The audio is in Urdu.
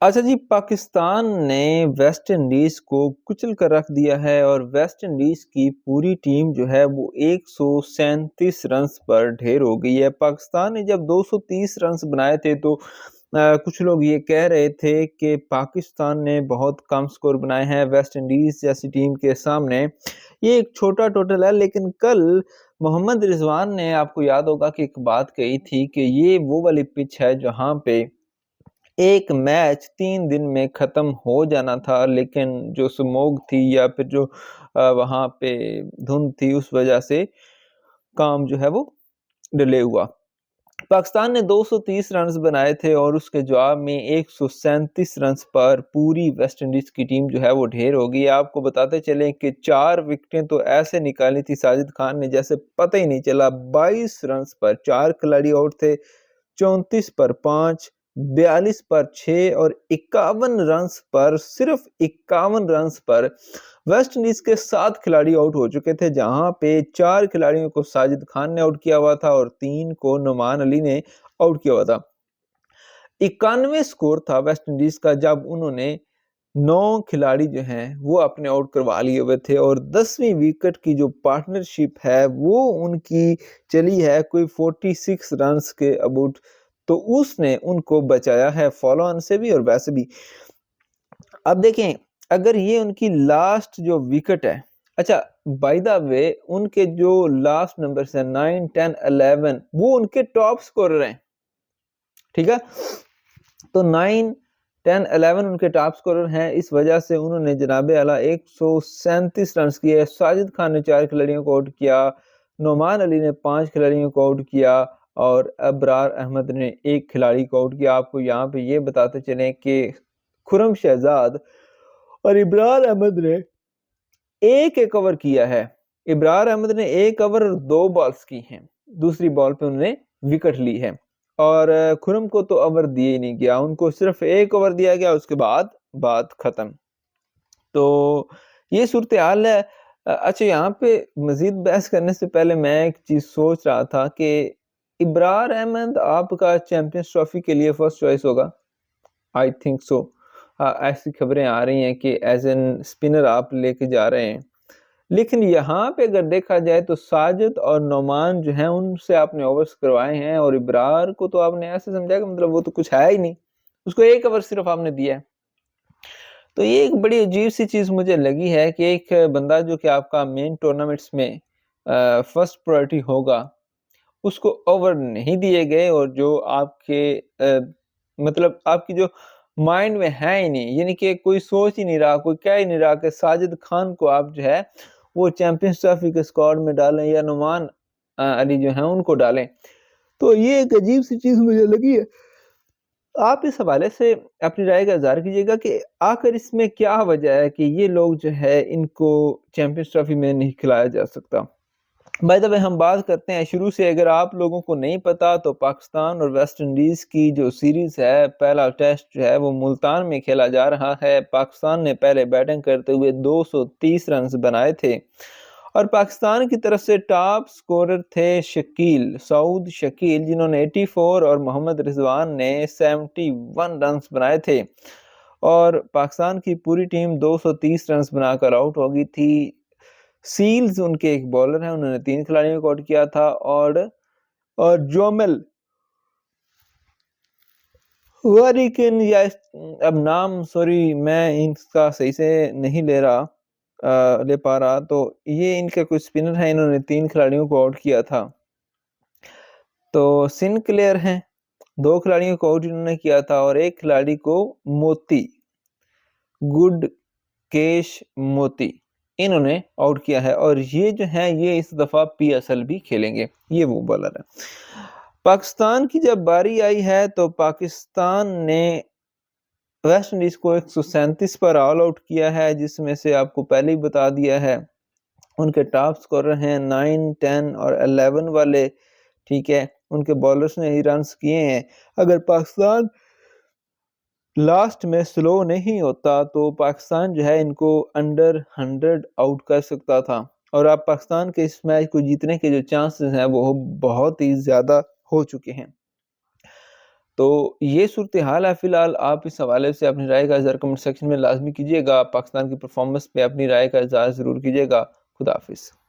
اچھا جی، پاکستان نے ویسٹ انڈیز کو کچل کر رکھ دیا ہے اور ویسٹ انڈیز کی پوری ٹیم جو ہے وہ 137 رنز پر ڈھیر ہو گئی ہے۔ پاکستان نے جب 230 رنز بنائے تھے تو کچھ لوگ یہ کہہ رہے تھے کہ پاکستان نے بہت کم سکور بنائے ہیں ویسٹ انڈیز جیسی ٹیم کے سامنے، یہ ایک چھوٹا ٹوٹل ہے۔ لیکن کل محمد رضوان نے، آپ کو یاد ہوگا کہ ایک بات کہی تھی کہ یہ وہ والی پچ ہے جہاں پہ ایک میچ 3 دن میں ختم ہو جانا تھا، لیکن جو سموگ تھی یا پھر جو وہاں پہ دھند تھی اس وجہ سے کام جو ہے وہ ڈیلے ہوا۔ پاکستان نے 230 رنز بنائے تھے اور اس کے جواب میں 137 رنز پر پوری ویسٹ انڈیز کی ٹیم جو ہے وہ ڈھیر ہو گئی۔ آپ کو بتاتے چلیں کہ 4 وکٹیں تو ایسے نکالی تھی ساجد خان نے جیسے پتہ ہی نہیں چلا۔ 22 رنز پر 4 کھلاڑی آؤٹ تھے، 34 پر 5، 42 پر 6 اور 51 رنز پر، صرف 51 رنز پر ویسٹ انڈیز کے 7 کھلاڑی آؤٹ ہو چکے تھے، جہاں پہ 4 کھلاڑیوں کو ساجد خان نے آؤٹ کیا ہوا تھا اور 3 کو نعمان علی نے آؤٹ کیا ہوا تھا۔ 91 سکور تھا ویسٹ انڈیز کا جب انہوں نے 9 کھلاڑی جو ہیں وہ اپنے آؤٹ کروا لیے ہوئے تھے، اور 10ویں وکٹ کی جو پارٹنرشپ ہے وہ ان کی چلی ہے کوئی 46 رنز کے اباؤٹ، تو اس نے ان کو بچایا ہے فالو آن سے بھی اور ویسے بھی۔ اب دیکھیں اگر یہ ان کی لاسٹ جو وکٹ ہے، اچھا بائی دا وے ان کے جو لاسٹ نمبرز ہیں 9 10 11 وہ ان کے ٹاپ سکورر ہیں، ٹھیک ہے، تو 9 10 11 ان کے ٹاپ سکورر ہیں، اس وجہ سے انہوں نے جناب اعلیٰ 137 رنز کیے۔ ساجد خان نے 4 کھلاڑیوں کو آؤٹ کیا، نعمان علی نے 5 کھلاڑیوں کو آؤٹ کیا اور ابرار احمد نے 1 کھلاڑی کو آؤٹ کیا۔ آپ کو یہاں پہ یہ بتاتے چلیں کہ خرم شہزاد اور ابرار احمد نے ایک اوور کیا ہے، ابرار احمد نے 1 اوور اور 2 بالز کی ہیں، دوسری بال پہ انہوں نے وکٹ لی ہے، اور خرم کو تو اوور دیے ہی نہیں گیا، ان کو صرف 1 اوور دیا گیا، اس کے بعد بات ختم۔ تو یہ صورتحال ہے۔ اچھا یہاں پہ مزید بحث کرنے سے پہلے میں ایک چیز سوچ رہا تھا کہ ابرار احمد آپ کا چیمپئنز ٹرافی کے لیے فرسٹ چوائس ہوگا، آئی تھنک سو، ایسی خبریں آ رہی ہیں کہ ایز این اسپنر آپ لے کے جا رہے ہیں، لیکن یہاں پہ اگر دیکھا جائے تو ساجد اور نعمان جو ہیں ان سے آپ نے اوورز کروائے ہیں، اور ابرار کو تو آپ نے ایسے سمجھا کہ مطلب وہ تو کچھ ہے ہی نہیں، اس کو 1 اوور صرف آپ نے دیا ہے۔ تو یہ ایک بڑی عجیب سی چیز مجھے لگی ہے کہ ایک بندہ جو کہ آپ کا مین ٹورنامنٹس میں فرسٹ پرائرٹی ہوگا اس کو اوور نہیں دیے گئے، اور جو آپ کے مطلب آپ کی جو مائنڈ میں ہے ہی نہیں، یعنی کہ کوئی سوچ ہی نہیں رہا، کوئی کہہ ہی نہیں رہا کہ ساجد خان کو آپ جو ہے وہ چیمپئنز ٹرافی کے اسکواڈ میں ڈالیں یا نعمان علی جو ہیں ان کو ڈالیں، تو یہ ایک عجیب سی چیز مجھے لگی ہے۔ آپ اس حوالے سے اپنی رائے کا اظہار کیجیے گا کہ آخر اس میں کیا وجہ ہے کہ یہ لوگ جو ہے ان کو چیمپئنز ٹرافی میں نہیں کھلایا جا سکتا۔ بائی دا وے ہم بات کرتے ہیں شروع سے، اگر آپ لوگوں کو نہیں پتا تو پاکستان اور ویسٹ انڈیز کی جو سیریز ہے، پہلا ٹیسٹ جو ہے وہ ملتان میں کھیلا جا رہا ہے۔ پاکستان نے پہلے بیٹنگ کرتے ہوئے 230 رنز بنائے تھے، اور پاکستان کی طرف سے ٹاپ سکورر تھے سعود شکیل جنہوں نے 84 اور محمد رضوان نے 71 رنز بنائے تھے، اور پاکستان کی پوری ٹیم 230 رنز بنا کر آؤٹ ہو گئی تھی۔ سیلز ان کے ایک بولر ہیں، انہوں نے 3 کھلاڑیوں کو آؤٹ کیا تھا، اور جومل وریکن یا اب نام سوری میں ان کا صحیح سے نہیں لے پا رہا، تو یہ ان کا کوئی سپنر ہے، انہوں نے 3 کھلاڑیوں کو آؤٹ کیا تھا۔ تو سن کلیئر ہیں، 2 کھلاڑیوں کو آؤٹ انہوں نے کیا تھا، اور 1 کھلاڑی کو موتی گڈ کیش موتی انہوں نے آؤٹ کیا ہے، اور یہ جو ہیں یہ اس دفعہ پی ایس ایل بھی کھیلیں گے، یہ وہ بالر ہے۔ پاکستان کی جب باری آئی ہے تو پاکستان نے ویسٹ انڈیز کو 137 پر آل آؤٹ کیا ہے، جس میں سے آپ کو پہلے ہی بتا دیا ہے ان کے ٹاپ سکورر ہیں 9 10 اور 11 والے، ٹھیک ہے، ان کے بالرز نے ہی رنز کیے ہیں۔ اگر پاکستان لاسٹ میں سلو نہیں ہوتا تو پاکستان جو ہے ان کو انڈر 100 آؤٹ کر سکتا تھا، اور اب پاکستان کے اس میچ کو جیتنے کے جو چانسز ہیں وہ بہت ہی زیادہ ہو چکے ہیں۔ تو یہ صورتحال ہے فی الحال. آپ اس حوالے سے اپنی رائے کا اظہار کمنٹ سیکشن میں لازمی کیجیے گا. پاکستان کی پرفارمنس پہ اپنی رائے کا اظہار ضرور کیجیے گا. خدا حافظ.